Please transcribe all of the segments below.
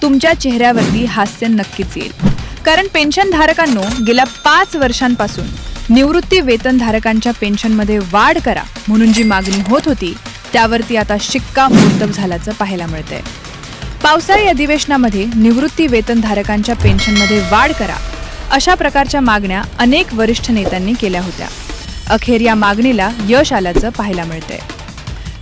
तुमच्या चेहऱ्यावरती हास्य नक्कीच येईल. कारण पेन्शनधारकांनो, गेल्या 5 वर्षांपासून निवृत्ती वेतनधारकांच्या पेन्शनमध्ये वाढ करा म्हणून जी मागणी होत होती त्यावरती आता शिक्कामोर्तब झाल्याचं पाहायला मिळतंय. पावसाळी अधिवेशनामध्ये निवृत्ती वेतनधारकांच्या पेन्शनमध्ये वाढ करा अशा प्रकारच्या मागण्या अनेक वरिष्ठ नेत्यांनी केल्या होत्या. अखेर या मागणीला यश आल्याचं पाहायला मिळतंय.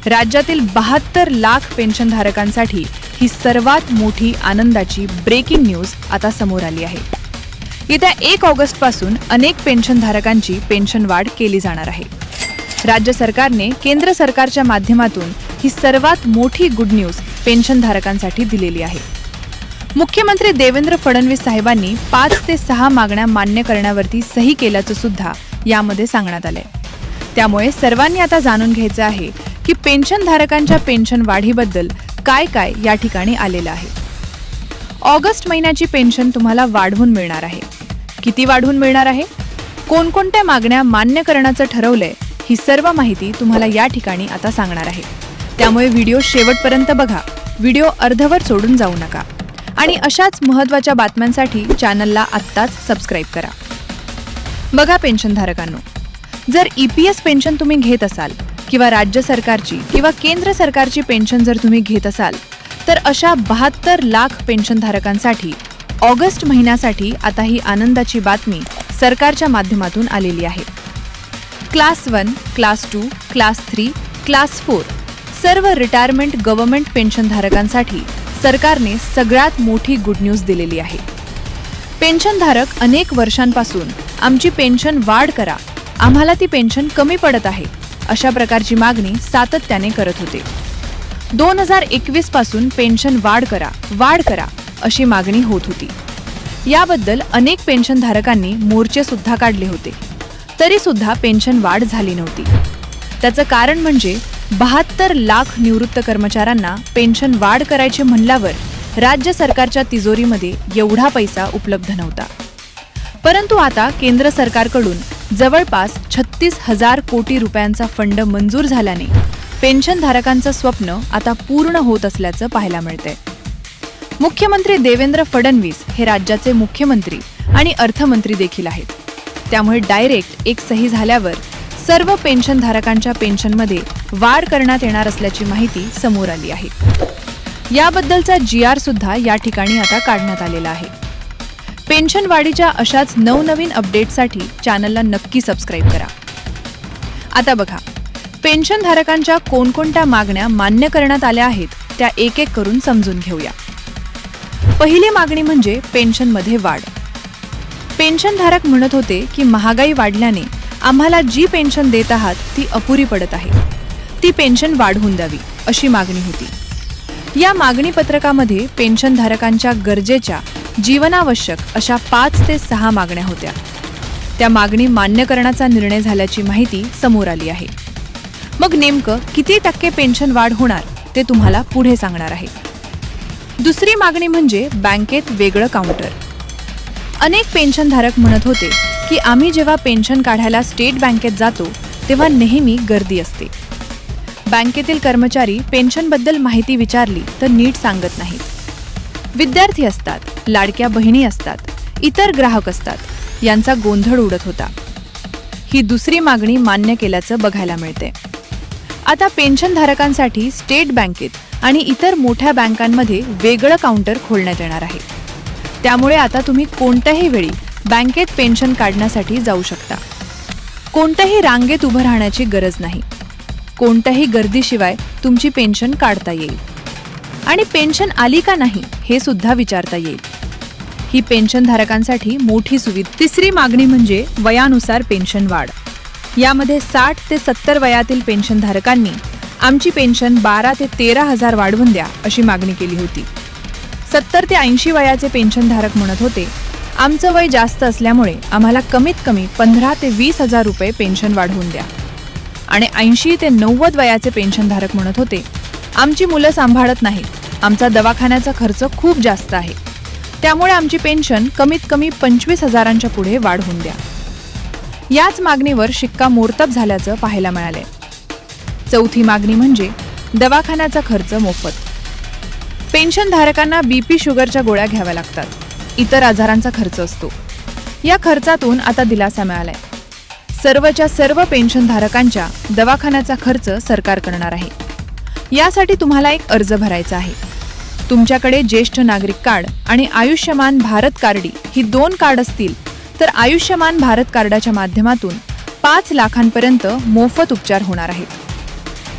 राज्यातील 72 लाख पेन्शनधारकांसाठी ही सर्वात मोठी आनंदाची ब्रेकिंग न्यूज आता समोर आली आहे. येत्या 1 ऑगस्टपासून अनेक पेन्शनधारकांची पेन्शन वाढ केली जाणार आहे. राज्य सरकारने केंद्र सरकारच्या माध्यमातून ही सर्वात मोठी गुड न्यूज पेन्शनधारकांसाठी दिलेली आहे. मुख्यमंत्री देवेंद्र फडणवीस साहेबांनी 5 ते 6 मागण्या मान्य करण्यावरती सही केल्याचं सुद्धा यामध्ये सांगण्यात आलंय. त्यामुळे सर्वांनी आता जाणून घ्यायचं आहे की पेन्शनधारकांच्या पेन्शन वाढीबद्दल काय काय या ठिकाणी आलेलं आहे. ऑगस्ट महिन्याची पेन्शन तुम्हाला वाढवून मिळणार आहे. किती वाढवून मिळणार आहे, कोणकोणत्या मागण्या मान्य करण्याचं ठरवलंय, ही सर्व माहिती तुम्हाला या ठिकाणी आता सांगणार आहे. त्यामुळे व्हिडिओ शेवटपर्यंत बघा, व्हिडिओ अर्धवट सोडून जाऊ नका. आणि अशाच महत्त्वाच्या बातम्यांसाठी चॅनलला आत्ताच सबस्क्राईब करा. बघा पेन्शनधारकांनो, जर EPS पेन्शन तुम्ही घेत असाल किंवा राज्य सरकारची किंवा केंद्र सरकारची पेन्शन जर तुम्ही घेत असाल तर अशा 72 लाख पेन्शनधारकांसाठी ऑगस्ट महिन्यासाठी आता ही आनंदाची बातमी सरकारच्या माध्यमातून आलेली आहे. क्लास 1, क्लास 2, क्लास 3, क्लास 4 सर्व रिटायरमेंट गव्हर्नमेंट पेन्शनधारकांसाठी सरकारने सगळ्यात मोठी गुड न्यूज दिलेली आहे. पेन्शनधारक अनेक वर्षांपासून आमची पेन्शन वाढ करा, आम्हाला ती पेन्शन कमी पडत आहे अशा प्रकारची मागणी सातत्याने करत होते. 2021 पासून पेन्शन वाढ करा अशी मागणी होत होती. याबद्दल अनेक पेन्शनधारकांनी मोर्चे सुद्धा काढले होते, तरी सुद्धा पेन्शन वाढ झाली नव्हती. त्याचं कारण म्हणजे 72 लाख निवृत्त कर्मचाऱ्यांना पेन्शन वाढ करायची म्हणल्यावर राज्य सरकारच्या तिजोरीमध्ये एवढा पैसा उपलब्ध नव्हता. परंतु आता केंद्र सरकारकडून जवळपास 36,000 कोटी रुपयांचा फंड मंजूर झाल्याने पेन्शनधारकांचं स्वप्न आता पूर्ण होत असल्याचं पाहायला मिळतंय. मुख्यमंत्री देवेंद्र फडणवीस हे राज्याचे मुख्यमंत्री आणि अर्थमंत्री देखील आहेत. त्यामुळे डायरेक्ट एक सही झाल्यावर सर्व पेन्शनधारकांच्या पेन्शनमध्ये वाढ करण्यात येणार असल्याची माहिती समोर आली आहे. याबद्दलचा GR सुद्धा या ठिकाणी आता काढण्यात आलेला आहे. पेन्शन वाढीच्या अशाच नवनवीन अपडेटसाठी चॅनलला नक्की सबस्क्राईब करा. आता बघा, पेन्शनधारकांच्या कोणकोणत्या मागण्या मान्य करण्यात आल्या आहेत त्या एक एक करून समजून घेऊया. पहिली मागणी म्हणजे पेन्शनमध्ये वाढ. पेन्शनधारक म्हणत होते की महागाई वाढल्याने आम्हाला जी पेन्शन देत आहात ती अपुरी पडत आहे, ती पेन्शन वाढवून द्यावी अशी मागणी होती. या मागणी पत्रकामध्ये पेन्शनधारकांच्या गरजेच्या जीवनावश्यक अशा 5 ते 6 मागण्या होत्या. त्या मागणी मान्य करण्याचा निर्णय झाल्याची माहिती समोर आली आहे. मग नेमकं किती टक्के पेन्शन वाढ होणार ते तुम्हाला पुढे सांगणार आहे. दुसरी मागणी म्हणजे बँकेत वेगळं काउंटर. अनेक पेन्शनधारक म्हणत होते की आम्ही जेव्हा पेन्शन काढायला स्टेट बँकेत जातो तेव्हा नेहमी गर्दी असते. बँकेतील कर्मचारी पेन्शनबद्दल माहिती विचारली तर नीट सांगत नाहीत. विद्यार्थी असतात, लाडक्या बहिणी असतात, इतर ग्राहक असतात, यांचा गोंधळ उडत होता. ही दुसरी मागणी मान्य केल्याचं बघायला मिळते. आता पेन्शनधारकांसाठी स्टेट बँकेत आणि इतर मोठ्या बँकांमध्ये वेगळं काउंटर खोलण्यात येणार आहे. त्यामुळे आता तुम्ही कोणत्याही वेळी बँकेत पेन्शन काढण्यासाठी जाऊ शकता. कोणत्याही रांगेत उभं राहण्याची गरज नाही. कोणत्याही गर्दीशिवाय तुमची पेन्शन काढता येईल. आणि पेन्शन आली का नाही हे सुद्धा विचारता येईल. ही पेन्शनधारकांसाठी मोठी सुविधा. तिसरी मागणी म्हणजे वयानुसार पेन्शन वाढ. यामध्ये 60 ते 70 वयातील पेन्शनधारकांनी आमची पेन्शन 12 ते 13 हजार वाढवून द्या अशी मागणी केली होती. 70 ते 80 वयाचे पेन्शनधारक म्हणत होते आमचं वय जास्त असल्यामुळे आम्हाला कमीत कमी 15 ते 20 हजार रुपये पेन्शन वाढवून द्या. आणि 80 ते 90 वयाचे पेन्शनधारक म्हणत होते आमची मुलं सांभाळत नाहीत, आमचा दवाखान्याचा खर्च खूप जास्त आहे, त्यामुळे आमची पेन्शन कमीत कमी 25 हजारांच्या पुढे वाढवून द्या. याच मागणीवर शिक्कामोर्तब झाल्याचं पाहायला मिळाले. चौथी मागणी म्हणजे दवाखान्याचा खर्च मोफत. पेन्शनधारकांना बीपी शुगरच्या गोळ्या घ्याव्या लागतात. इतर आजारांचा खर्च असतो. या खर्चातून आता दिलासा मिळालाय. सर्वच्या सर्व पेन्शनधारकांच्या दवाखान्याचा खर्च सरकार करणार आहे. यासाठी तुम्हाला एक अर्ज भरायचा आहे. तुमच्याकडे ज्येष्ठ नागरिक कार्ड आणि आयुष्यमान भारत कार्डी ही 2 कार्ड असतील तर आयुष्यमान भारत कार्डाच्या माध्यमातून 5 लाखांपर्यंत मोफत उपचार होणार आहेत.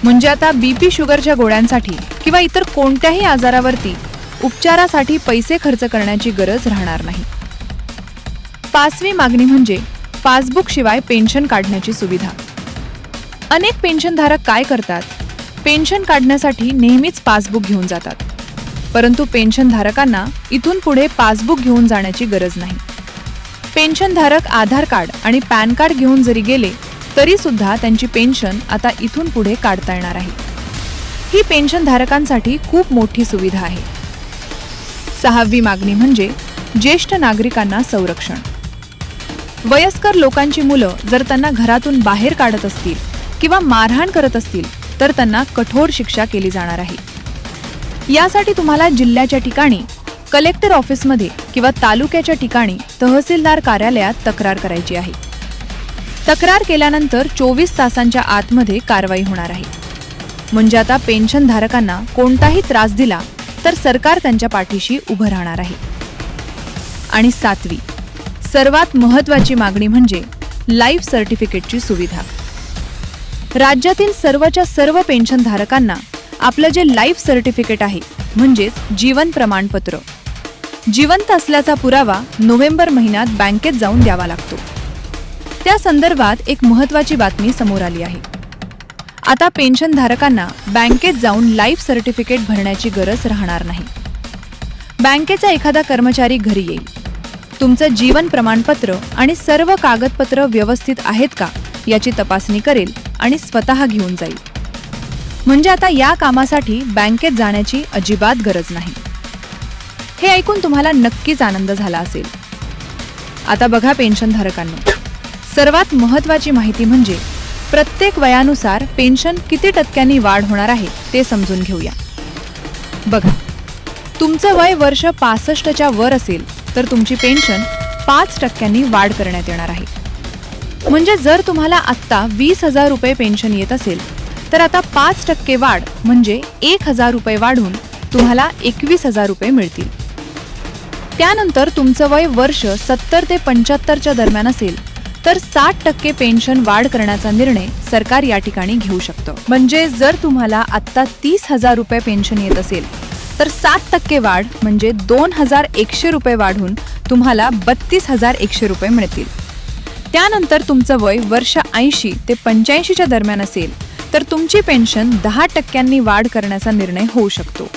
म्हणजे आता बीपी शुगरच्या गोळ्यांसाठी किंवा इतर कोणत्याही आजारावरती उपचारासाठी पैसे खर्च करण्याची गरज राहणार नाही. 5वी मागणी म्हणजे पासबुक शिवाय पेन्शन काढण्याची सुविधा. अनेक पेन्शनधारक काय करतात? पेन्शन काढण्यासाठी नेहमीच पासबुक घेऊन जातात. परंतु पेन्शनधारकांना इथून पुढे पासबुक घेऊन जाण्याची गरज नाही. पेन्शनधारक आधार कार्ड आणि पॅन कार्ड घेऊन जरी गेले तरी सुद्धा त्यांची पेन्शन आता इथून पुढे काढता येणार आहे. ही पेन्शनधारकांसाठी खूप मोठी सुविधा आहे. 6वी मागणी म्हणजे ज्येष्ठ नागरिकांना संरक्षण. वयस्कर लोकांची मुलं जर त्यांना घरातून बाहेर काढत असतील किंवा मारहाण करत असतील तर त्यांना कठोर शिक्षा केली जाणार आहे. यासाठी तुम्हाला जिल्ह्याच्या ठिकाणी कलेक्टर ऑफिसमध्ये किंवा तालुक्याच्या ठिकाणी तहसीलदार कार्यालयात तक्रार करायची आहे. तक्रार केल्यानंतर 24 तासांच्या आतमध्ये कारवाई होणार आहे. म्हणजे आता पेन्शनधारकांना कोणताही त्रास दिला तर सरकार त्यांच्या पाठीशी उभं राहणार आहे. आणि 7वी सर्वात महत्त्वाची मागणी म्हणजे लाईफ सर्टिफिकेटची सुविधा. राज्यातील सर्वच्या सर्व पेन्शनधारकांना आपलं जे लाईफ सर्टिफिकेट आहे म्हणजेच जीवन प्रमाणपत्र, जिवंत असल्याचा पुरावा नोव्हेंबर महिन्यात बँकेत जाऊन द्यावा लागतो. त्या संदर्भात एक महत्त्वाची बातमी समोर आली आहे. आता पेन्शनधारकांना बँकेत जाऊन लाईफ सर्टिफिकेट भरण्याची गरज राहणार नाही. बँकेचा एखादा कर्मचारी घरी येईल, तुमचं जीवन प्रमाणपत्र आणि सर्व कागदपत्र व्यवस्थित आहेत का याची तपासणी करेल आणि स्वतः घेऊन जाईल. म्हणजे आता या कामासाठी बँकेत जाण्याची अजिबात गरज नाही. हे ऐकून तुम्हाला नक्कीच आनंद झाला असेल. आता बघा पेन्शनधारकांनो, सर्वात महत्त्वाची माहिती म्हणजे प्रत्येक वयानुसार पेन्शन किती टक्क्यांनी वाढ होणार आहे ते समजून घेऊया. बघा, तुमचं वय वर्ष 65च्या वर असेल तर तुमची पेन्शन 5% वाढ करण्यात येणार आहे. म्हणजे जर तुम्हाला आत्ता 20,000 रुपये पेन्शन येत असेल तर आता 5% वाढ म्हणजे 1,000 रुपये वाढून तुम्हाला 21,000 रुपये मिळतील. त्यानंतर तुमचं वय वर्ष 70 ते 75च्या दरम्यान असेल तर 60% पेन्शन वाढ करण्याचा निर्णय सरकार या ठिकाणी घेऊ शकतं. म्हणजे जर तुम्हाला आत्ता 30,000 रुपये पेन्शन येत असेल तर 7% वाढ म्हणजे 2,100 रुपये वाढून तुम्हाला 32,100 रुपये मिळतील. त्यानंतर तुमचं वय वर्ष 80 ते 85च्या दरम्यान असेल तर तुमची पेन्शन 10% वाढ करण्याचा निर्णय होऊ शकतो.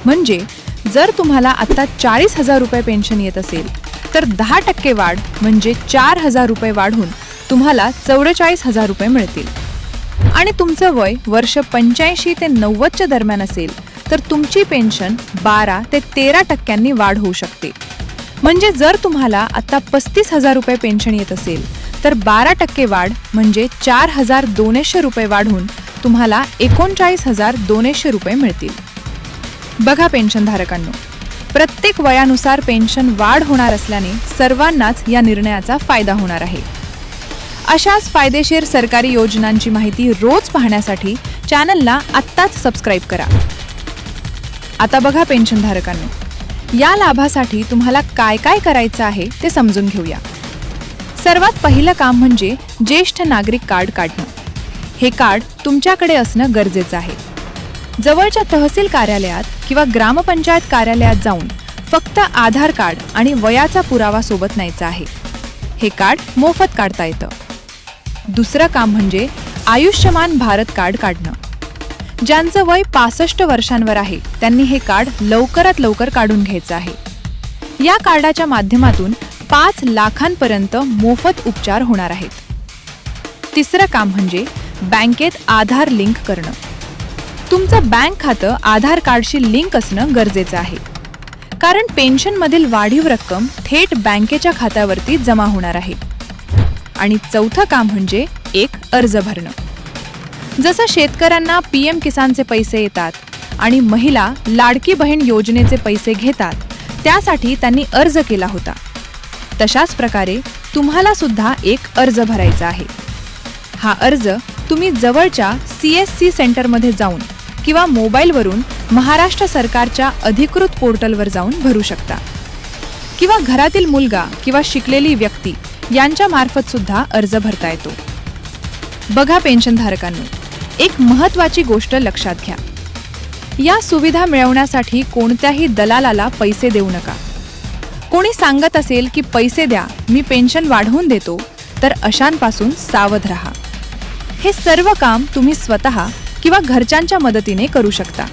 म्हणजे जर तुम्हाला आता 40,000 रुपये पेन्शन येत असेल तर 10% वाढ म्हणजे 4,000 रुपये वाढून तुम्हाला 44,000 रुपये मिळतील. आणि तुमचं वय वर्ष 85 ते 90च्या दरम्यान असेल तर तुमची पेन्शन 12 ते 13% वाढ होऊ शकते. म्हणजे जर तुम्हाला आता 35,000 रुपये पेन्शन येत असेल तर 12% वाढ म्हणजे 4,200 रुपये वाढून तुम्हाला 39,200 रुपये मिळतील. बघा पेन्शनधारकांनो, प्रत्येक वयानुसार पेन्शन वाढ होणार असल्याने सर्वांनाच या निर्णयाचा फायदा होणार आहे. अशाच फायदेशीर सरकारी योजनांची माहिती रोज पाहण्यासाठी चॅनलला आत्ताच सबस्क्राईब करा. आता बघा पेन्शनधारकांनो, या लाभासाठी तुम्हाला काय काय करायचं आहे ते समजून घेऊया. सर्वात पहिलं काम म्हणजे ज्येष्ठ नागरिक कार्ड काढणं. हे कार्ड तुमच्याकडे असणं गरजेचं आहे. जवळच्या तहसील कार्यालयात किंवा ग्रामपंचायत कार्यालयात जाऊन फक्त आधार कार्ड आणि वयाचा पुरावा सोबत न्यायचा आहे. हे कार्ड मोफत काढता येतं. दुसरं काम म्हणजे आयुष्यमान भारत कार्ड काढणं. ज्यांचं वय 65 वर्षांवर आहे त्यांनी हे कार्ड लवकरात लवकर काढून घ्यायचं आहे. या कार्डाच्या माध्यमातून 5 लाखांपर्यंत मोफत उपचार होणार आहेत. तिसरं काम म्हणजे बँकेत आधार लिंक करणं. तुमचं बँक खातं आधार कार्डशी लिंक असणं गरजेचं आहे, कारण पेन्शनमधील वाढीव रक्कम थेट बँकेच्या खात्यावरती जमा होणार आहे. आणि चौथं काम म्हणजे एक अर्ज भरणं. जसं शेतकऱ्यांना PM किसानचे पैसे येतात आणि महिला लाडकी बहीण योजनेचे पैसे घेतात त्यासाठी त्यांनी अर्ज केला होता. तशाच प्रकारे तुम्हाला सुद्धा एक अर्ज भरायचा आहे. हा अर्ज तुम्ही जवळच्या CSC सेंटरमध्ये जाऊन किंवा मोबाईलवरून महाराष्ट्र सरकारच्या अधिकृत पोर्टलवर जाऊन भरू शकता किंवा घरातील मुलगा किंवा शिकलेली व्यक्ती यांच्या मार्फत सुद्धा अर्ज भरता येतो. बघा पेन्शनधारकांनो, एक महत्त्वाची गोष्ट लक्षात घ्या. या सुविधा मिळवण्यासाठी कोणत्याही दलालाला पैसे देऊ नका. कोणी सांगत असेल की पैसे द्या, मी पेन्शन वाढवून देतो, तर अशांपासून सावध राहा. हे सर्व काम तुम्ही स्वतः किंवा घरच्यांच्या मदतीने करू शकता.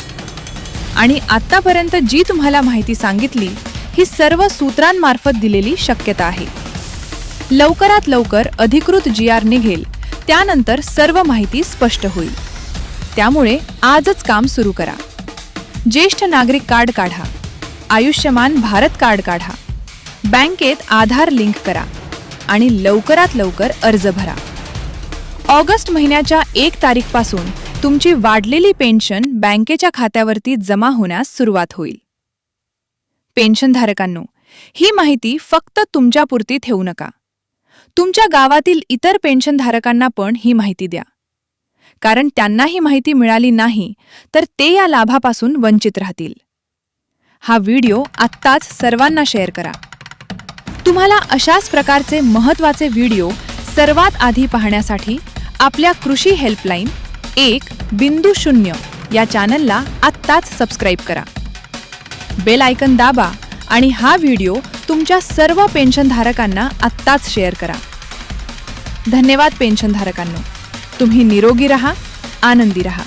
आणि आत्तापर्यंत जी तुम्हाला माहिती सांगितली ही सर्व सूत्रांमार्फत दिलेली शक्यता आहे. लवकरात लवकर अधिकृत GR निघेल, त्यानंतर सर्व माहिती स्पष्ट होईल. त्यामुळे आजच काम सुरू करा. ज्येष्ठ नागरिक कार्ड काढा, आयुष्यमान भारत कार्ड काढा, बँकेत आधार लिंक करा आणि लवकरात लवकर अर्ज भरा. ऑगस्ट महिन्याच्या 1 तारीखपासून तुमची वाढलेली पेन्शन बँकेच्या खात्यावरती जमा होण्यास सुरुवात होईल. पेन्शनधारकांनो, ही माहिती फक्त तुमच्यापुरती ठेवू नका. तुमच्या गावातील इतर पेन्शनधारकांना पण ही माहिती द्या. कारण त्यांना ही माहिती मिळाली नाही तर ते या लाभापासून वंचित राहतील. हा व्हिडिओ आत्ताच सर्वांना शेअर करा. तुम्हाला अशाच प्रकारचे महत्त्वाचे व्हिडिओ सर्वात आधी पाहण्यासाठी आपल्या कृषी हेल्पलाईन 1.0 या चॅनलला आत्ताच सबस्क्राईब करा. बेल आयकन दाबा आणि हा व्हिडिओ तुमच्या सर्व पेन्शनधारकांना आत्ताच शेअर करा. धन्यवाद पेन्शनधारकांनो. तुम्ही निरोगी रहा, आनंदी रहा.